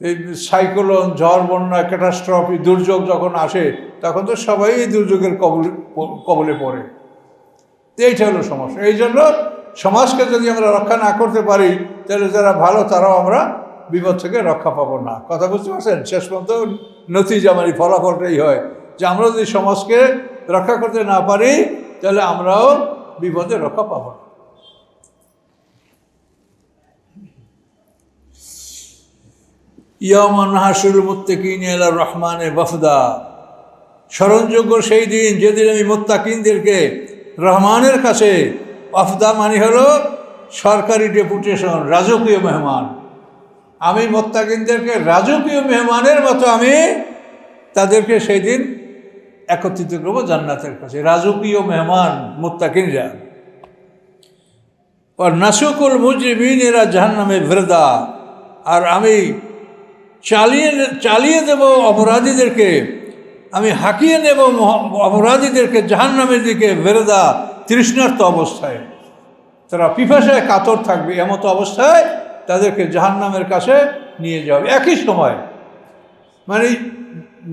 এই সাইক্লোন, ঝড়, বন্যা, ক্যাটাস্ট্রফি, দুর্যোগ যখন আসে তখন তো সবাই এই দুর্যোগের কবলে পড়ে। এইটা হলো সমস্যা। এই জন্য সমাজকে যদি আমরা রক্ষা না করতে পারি তাহলে যারা ভালো তারাও আমরা বিপদ থেকে রক্ষা পাবো না। কথা বুঝতে পারছেন? শেষ পর্যন্ত নতিজা মানে ফলাফলটাই হয় যে আমরা যদি সমাজকে রক্ষা করতে না পারি তাহলে আমরাও বিপদে রক্ষা পাবো না। ইয়াওমা নাহশুরুল মুত্তাকিনা ইলা রহমানে ওয়াফদা। স্মরণযোগ্য সেই দিন যেদিন আমি মুত্তাকিনদেরকে রহমানের কাছে, ওয়াফদা মানে হলো সরকারি ডেপুটেশন, রাজকীয় মেহমান। আমি মুত্তাকিনদেরকে রাজকীয় মেহমানের মতো আমি তাদেরকে সেই দিন একত্রিত করবো জান্নাতের কাছে, রাজকীয় মেহমান মুত্তাকিনরা। আর নাসুকুল মুজরিমিনা জাহান্নামে ভিরদা। আর আমি চালিয়ে দেব অপরাধীদেরকে, আমি হাঁকিয়ে নেব অপরাধীদেরকে জাহান্নামের দিকে ভিরদা, তৃষ্ণার্ত অবস্থায়। তারা পিপাসায় কাতর থাকবে, এমতো অবস্থায় তাদেরকে জাহান্নামের কাছে নিয়ে যাবে একই সময়।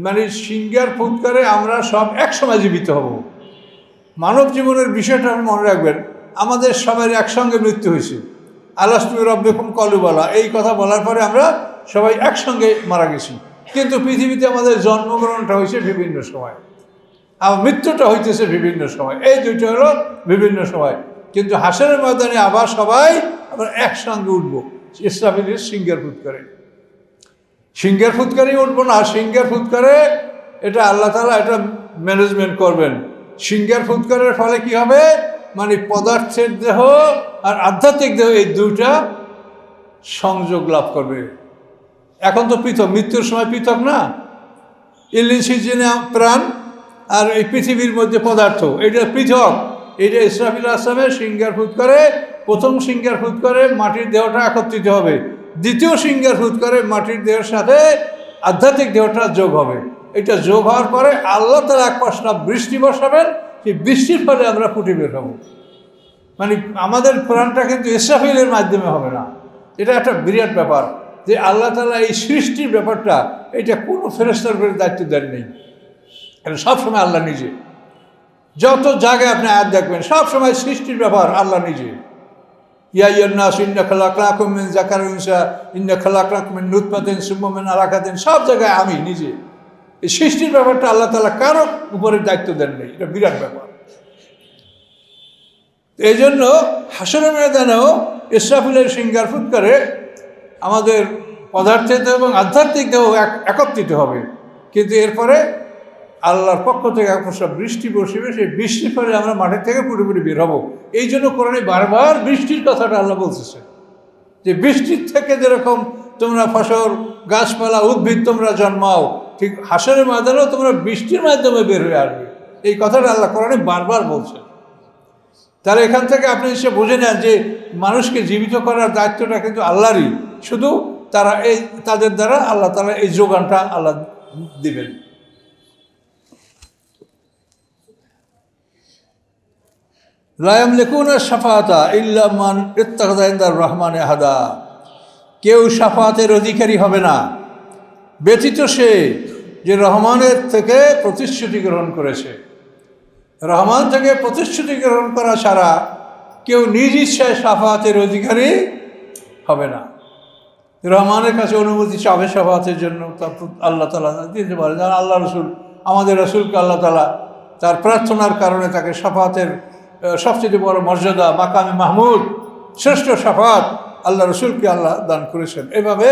মানে সিঙ্গার ফুৎকারে আমরা সব একসময় জীবিত হব। মানব জীবনের বিষয়টা আপনি মনে রাখবেন, আমাদের সবাই একসঙ্গে মৃত্যু হয়েছে। আলাস্তু রব্বিকুম ক্বালু বালা, এই কথা বলার পরে আমরা সবাই একসঙ্গে মারা গেছি। কিন্তু পৃথিবীতে আমাদের জন্মগ্রহণটা হয়েছে বিভিন্ন সময়, আর মৃত্যুটা হইতেছে বিভিন্ন সময়। এই দুইটা হলো বিভিন্ন সময়। কিন্তু হাসরের ময়দানে আবার সবাই আমরা একসঙ্গে উঠবো ইসরাফিলের সিঙ্গার ফুৎকারে। সিঙ্গার ফুৎকারেই উঠবো না, সিঙ্গার ফুৎকারে এটা আল্লাহ তাআলা এটা ম্যানেজমেন্ট করবেন। সিঙ্গার ফুৎকারের ফলে কি হবে, মানে পদার্থের দেহ আর আধ্যাত্মিক দেহ এই দুইটা সংযোগ লাভ করবে। এখন তো পৃথক, মৃত্যুর সময় পৃথক না, ইলিনসিজনে প্রাণ আর এই পৃথিবীর মধ্যে পদার্থ, এটা পৃথক। এটা ইসরাফিল আসলামের সিঙ্গার ফুৎকারে, প্রথম সিঙ্গার ফুৎকারে মাটির দেহটা একত্রিত হবে, দ্বিতীয় সিঙ্গার ফুৎকারে মাটির দেহের সাথে আধ্যাত্মিক দেহটা যোগ হবে। এটা যোগ হওয়ার পরে আল্লাহ তাআলা এক পাশনা বৃষ্টি বসাবেন, সেই বৃষ্টির ফলে আমরা ফুটে বের হব। মানে আমাদের প্রাণটা কিন্তু ইসরাফিলের মাধ্যমে হবে না। এটা একটা বিরাট ব্যাপার যে আল্লাহ তাআলা এই সৃষ্টির ব্যাপারটা এটা কোনো ফেরেশতার উপরে দায়িত্ব দেন নেই। এটা সবসময় আল্লাহ নিজে। যত জায়গায় আপনি আয়াত দেখবেন সবসময় সৃষ্টির ব্যাপার আল্লাহ নিজে। ইয়া আইয়ুহান নাস ইন্না খালাকনাকুম মিন যাকারিন ওয়া উনসা ইন্না খালাকনাকুম মিন নুতফাতিন সুম্মা মিন আলাকাতিন, সব জায়গায় আমি নিজে। এই সৃষ্টির ব্যাপারটা আল্লাহ তাআলা কারো উপরে দায়িত্ব দেন নেই, এটা বিরাট ব্যাপার। এই জন্য হাসরের ময়দানেও ইসরাফিলের সিঙ্গার ফুৎকারে আমাদের পদার্থের দেহ এবং আধ্যাত্মিক দেহ একত্রিত হবে। কিন্তু এরপরে আল্লাহর পক্ষ থেকে একটা বৃষ্টি বসিবে, সেই বৃষ্টির ফলে আমরা মাঠের থেকে পুরোপুরি বের হব। এই জন্য কোরআনে বারবার বৃষ্টির কথাটা আল্লাহ বলতেছে যে বৃষ্টির থেকে যেরকম তোমরা ফসল, গাছপালা, উদ্ভিদ তোমরা জন্মাও, ঠিক হাসরের ময়দানেও তোমরা বৃষ্টির মাধ্যমে বের হয়ে আসবে। এই কথাটা আল্লাহ কোরআনে বারবার বলছে। তাহলে এখান থেকে আপনি এসে বুঝে নেন যে মানুষকে জীবিত করার দায়িত্বটা কিন্তু আল্লাহরই, শুধু তাদের দ্বারা আল্লাহ তাআলা এই যোগানটা আল্লাহ দিবেন। লা ইয়ামলিকুনা শাফাআতা ইল্লা মান ইত্তাখাযা ইনদার রহমানে আহাদা। কেউ শাফাতের অধিকারী হবে না ব্যতীত সে যে রহমানের থেকে প্রতিশ্রুতি গ্রহণ করেছে। রহমান থেকে প্রতিশ্রুতি গ্রহণ করা ছাড়া কেউ নিজ ইচ্ছায় শাফাতের অধিকারী হবে না। রহমানের কাছে অনুমতি চাবে শাফাতের জন্য, তারপর আল্লাহ তাআলা দিতে পারে। যারা আল্লাহ রসুল, আমাদের রসুলকে আল্লাহ তাআলা তার প্রার্থনার কারণে তাকে শাফাতের সবচেয়ে বড় মর্যাদা মাকামে মাহমুদ শ্রেষ্ঠ শাফাত আল্লাহ রসুলকে আল্লাহ দান করেছেন। এভাবে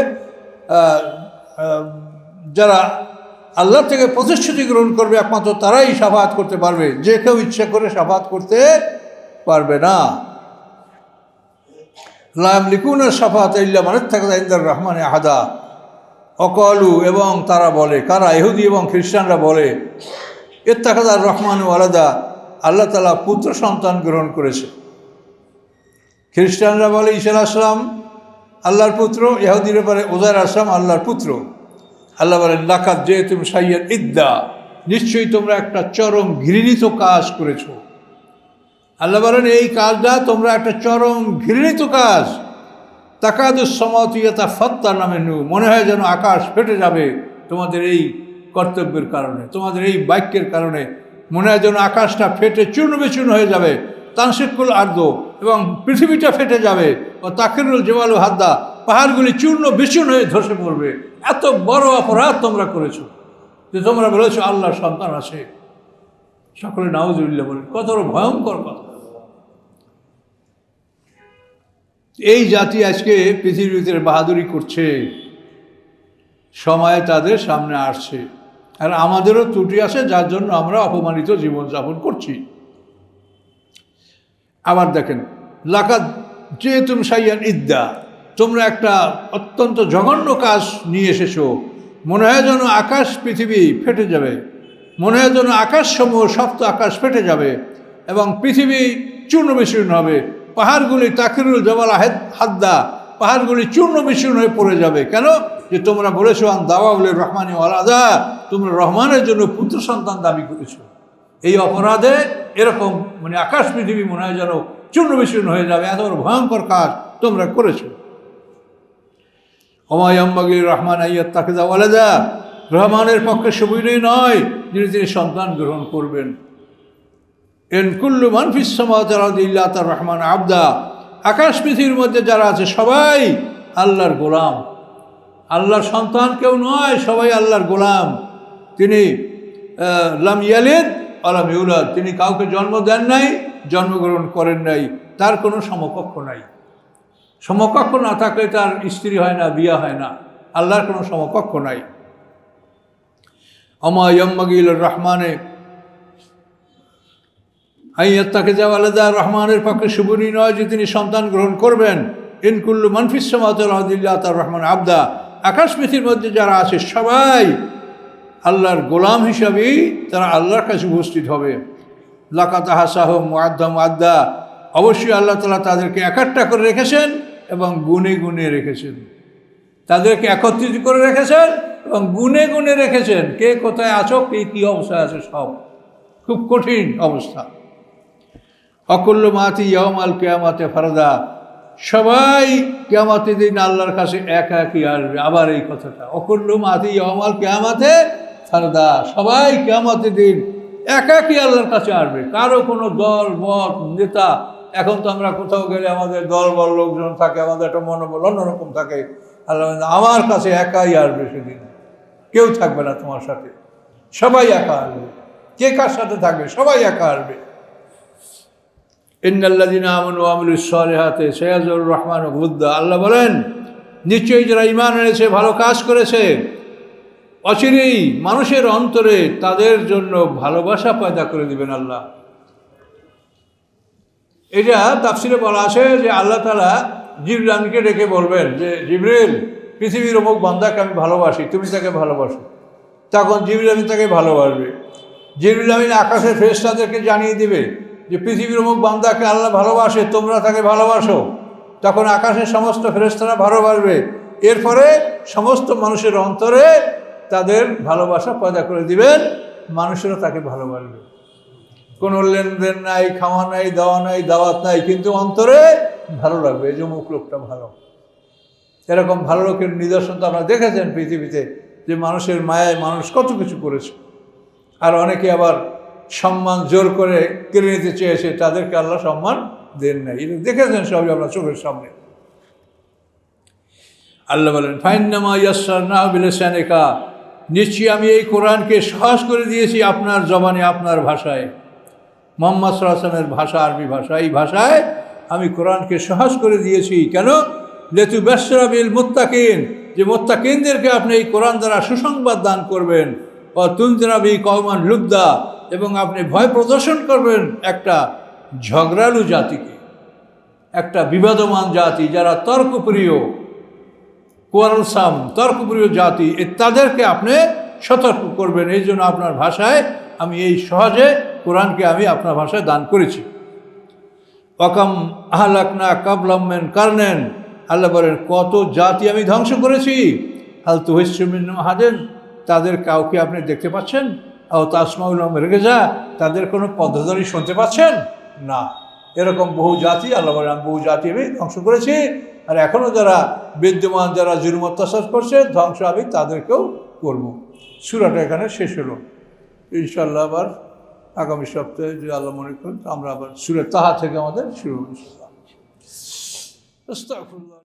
যারা আল্লাহ থেকে প্রতিশ্রুতি গ্রহণ করবে একমাত্র তারাই শাফাত করতে পারবে, যে কেউ ইচ্ছা করে শাফাত করতে পারবে না। লা ইয়ামলিকুনা শাফাআতা ইল্লা মান ইত্তাখাযা ইনদার রাহমানি আহাদা। অকালু, এবং তারা বলে, কারা? ইহুদি এবং খ্রিস্টানরা বলে, ইত্তাখাযা আর-রাহমানু ওয়ালাদা, আল্লাহ তাআলা পুত্র সন্তান গ্রহণ করেছে। খ্রিস্টানরা বলে ঈসা আলাইহিস সালাম আল্লাহর পুত্র, ইহুদিরা বলে উযাইর আলাইহিস সালাম আল্লাহর পুত্র। আল্লাহ বলেন লাকাদ জিতুম শাইয়ান ইদ্দা, নিশ্চয়ই তোমরা একটা চরম ঘৃণিত কাজ করেছো। আল্লাহ বলেন এই কাজটা তোমরা একটা চরম ঘৃণিত কাজ। তাকাদুস সামাওয়াতু ইয়াতাফাত্তারনা মিনহু, মনে হয় যেন আকাশ ফেটে যাবে তোমাদের এই কর্তব্যের কারণে, তোমাদের এই বাক্যের কারণে মনে হয় যেন আকাশটা ফেটে চূর্ণ বিচূর্ণ হয়ে যাবে। তানসিকুল আরদ, এবং পৃথিবীটা ফেটে যাবে। ও তাকিরুল জিবালু হাদ্দা, পাহাড়গুলি চূর্ণ বিচূর্ণ হয়ে ধসে পড়বে। এত বড় অপরাধ তোমরা করেছো যে তোমরা বলেছো আল্লাহর সন্তান আছে। সকলে নাউজুবিল্লাহ বলেন। কত ভয়ঙ্কর কথা। এই জাতি আজকে পৃথিবীর ভিতরে বাহাদুরি করছে, সময় তাদের সামনে আসছে, আর আমাদেরও ত্রুটি আছে যার জন্য আমরা অপমানিত জীবনযাপন করছি। আবার দেখেন লাকাদ জিতুম শাইয়ান ইদ্দা, তোমরা একটা অত্যন্ত জঘন্য কাজ নিয়ে এসেছো। মনে হয় যেন আকাশ পৃথিবী ফেটে যাবে, মনে হয় যেন আকাশসমূহ সপ্ত আকাশ ফেটে যাবে এবং পৃথিবী চূর্ণ বিচূর্ণ হবে। পাহাড়গুলি তাকিরুল জবাল হাদ্দা, পাহাড়গুলি চূর্ণ বিচূর্ণ হয়ে পড়ে যাবে। কেন? যে তোমরা বলেছো আন দাওয়াউলির রহমানি ওয়ালাদা, তোমরা রহমানের জন্য পুত্র সন্তান দাবি করেছো। এই অপরাধে এরকম আকাশ পৃথিবী মনে হয় যেন চূর্ণ বিচূর্ণ হয়ে যাবে, এত বড় ভয়ঙ্কর কাজ তোমরা করেছো। ওমা ইয়ামবাগি রহমান আইয়াত্তাখিযা ওয়ালাদা, রহমানের পক্ষে সুবিধা নয় যিনি তিনি সন্তান গ্রহণ করবেন। ইন কুল্লু মান ফিস সামাওয়াতি ওয়াল আরদি ইল্লা আতার রহমান আবদা, আকাশ পৃথিবীর মধ্যে যারা আছে সবাই আল্লাহর গোলাম, আল্লাহর সন্তান কেউ নয়, সবাই আল্লাহর গোলাম। তিনি লাম ইয়ালিদ ওয়া লাম ইউলাদ, তিনি কাউকে জন্ম দেন নাই, জন্মগ্রহণ করেন নাই, তার কোনো সমকক্ষ নাই। সমকক্ষ না থাকলে তার স্ত্রী হয় না, বিয়া হয় না। আল্লাহর কোনো সমকক্ষ নাই। ওমা ইয়ামবাগি লির রহমানে আইয়াত্তাখিযা ওয়ালাদা, রহমানের পক্ষে সুবনি নয় যে তিনি সন্তান গ্রহণ করবেন। ইন কুল্লু মান ফিস সামাওয়াতি ওয়াল আরদি ইল্লা আতার রহমান আবদা, আকাশ পৃথিবীর মধ্যে যারা আছে সবাই আল্লাহর গোলাম হিসাবেই তারা আল্লাহর কাছে উপস্থিত হবে। লাকাদ আহসাহুম ওয়া আদ্দাহুম আদ্দা, অবশ্যই আল্লাহ তাআলা তাদেরকে একাট্টা করে রেখেছেন এবং গুনে গুনে রেখেছেন। তাদেরকে একত্রিত করে রেখেছেন এবং গুনে গুনে রেখেছেন। কে কোথায় আছো, কে কী অবস্থায় আছে, সব খুব কঠিন অবস্থা। অকুল্লু মাতি ইয়াউমাল কিয়ামাতে ফারদা, সবাই কিয়ামতের দিন আল্লাহর কাছে একা একই আসবে। আবার এই কথাটা, অকুল্লু মাতি ইয়াউমাল কিয়ামাতে ফারদা, সবাই কিয়ামতের দিন একাকী আল্লাহর কাছে আসবে। কারো কোনো দল মত নেতা, এখন তো আমরা কোথাও গেলে আমাদের দল বল লোকজন থাকে, আমাদের একটা মনোবল অন্যরকম থাকে। আল্লাহ আমার কাছে একাই আসবে সেদিন, কেউ থাকবে না তোমার সাথে, সবাই একা আসবে। কে কার সাথে থাকবে? সবাই একা আসবে। ইন্নাল্লাযীনা আমানু ওয়া আমিলুস সালিহাতি সায়াজুর রহমানু গুদ্দা, আল্লাহ বলেন নিশ্চয়ই যারা ঈমান এনেছে, ভালো কাজ করেছে, অচিরেই মানুষের অন্তরে তাদের জন্য ভালোবাসা পয়দা করে দিবেন আল্লাহ। এটা তাফসিরে বলা আছে যে আল্লাহ তাআলা জিবরিল আমিনকে ডেকে বলবেন যে জিবরিল, পৃথিবীর অমুক বান্দাকে আমি ভালোবাসি, তুমি তাকে ভালোবাসো। তখন জিবরিল আমিন তাকে ভালোবাসবে। জিবরিল আমিন আকাশের ফেরেশতাদেরকে জানিয়ে দিবে যে পৃথিবীর অমুক বান্দাকে আল্লাহ ভালোবাসে, তোমরা তাকে ভালোবাসো। তখন আকাশের সমস্ত ফেরেশতারা ভালোবাসবে। এরপরে সমস্ত মানুষের অন্তরে তাদের ভালোবাসা পয়দা করে দিবেন, মানুষেরা তাকে ভালোবাসবে। কোনো লেনদেন নাই, খাওয়া নাই, দেওয়া নাই, দাওয়াত নাই, কিন্তু অন্তরে ভালো লাগবে যে অমুক লোকটা ভালো। এরকম ভালো লোকের নিদর্শন তো আপনারা দেখেছেন পৃথিবীতে, যে মানুষের মায়ায় মানুষ কত কিছু করেছে। আর অনেকে আবার সম্মান জোর করে কেড়ে নিতে চেয়েছে, তাদেরকে আল্লাহ সম্মান দেন নাই। এটা দেখেছেন সবই আমরা চোখের সামনে। আল্লাহ বলেন ফাইন্নামা ইয়াসসারনাহু বিলিসানিকা, নিশ্চয়ই আমি এই কোরআনকে সহজ করে দিয়েছি আপনার জবানে, আপনার ভাষায়। মুহাম্মদ সাল্লাল্লাহু আলাইহি ওয়াসাল্লামের ভাষা আরবি ভাষা, এই ভাষায় আমি কোরআনকে সহজ করে দিয়েছি। কেন? লেতু বেশরাবিল মুত্তাকিন, যে মুত্তাকিনদেরকে আপনি এই কোরআন দ্বারা সুসংবাদ দান করবেন। ও তুনজিরাবি কওমান লুদ্দা, এবং আপনি ভয় প্রদর্শন করবেন একটা ঝগড়ালু জাতিকে, একটা বিবাদমান জাতি, যারা তর্কপ্রিয়, কোয়ারলসাম তর্কপ্রিয় জাতি, তাদেরকে আপনি সতর্ক করবেন। এই জন্য আপনার ভাষায় আমি এই সহজে কোরআনকে আমি আপনার ভাষায় দান করেছি। ওয়াকাম আহলাকনা কাবলাম মিন কারনেন, আল্লাহ বলেন কত জাতি আমি ধ্বংস করেছি। হাল তুহিসসু মিন আহাদিন, তাদের কাউকে আপনি দেখতে পাচ্ছেন? আও তাসমাউ লাহুম রিগজা, তাদের কোনো পদ্ধতি শুনতে পাচ্ছেন? না। এরকম বহু জাতি, আল্লাহ বলেন বহু জাতি আমি ধ্বংস করেছি, আর এখনও যারা বিদ্যমান, যারা জুলুম অত্যাচার করছে, ধ্বংস আমি তাদেরকেও করব। সূরাটা এখানে শেষ হলো। ইনশাআল্লাহ আবার আগামী সপ্তাহে যদি আল্লাহ মনে করেন আমরা আবার সূরা তাহা থেকে আমাদের শুরু হবে।